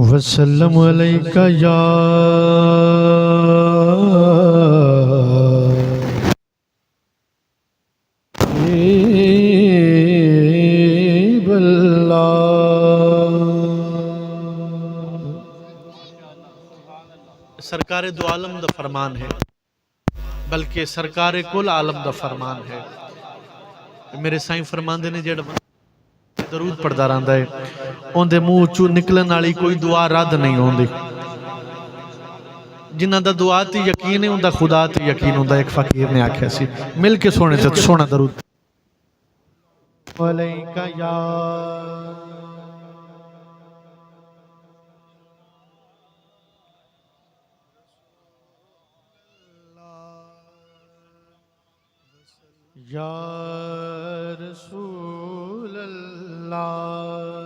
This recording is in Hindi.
वसल्लम अलैका या सरकार दो आलम दा फरमान है, बल्कि सरकार कुल आलम दा फरमान है। मेरे साईं फरमांदे ने जेड़ा दरूद पढ़दा रहिंदा है उहदे मूँह चों निकलण वाली कोई दुआ रद्द नहीं होंदी। जिन्हां दा दुआ ते यकीन है उनदा खुदा ते यकीन हुंदा। एक फकीर ने आख्या सी, मिल के सोने ते सोना दरूद अलैका या या रसूल अल्लाह।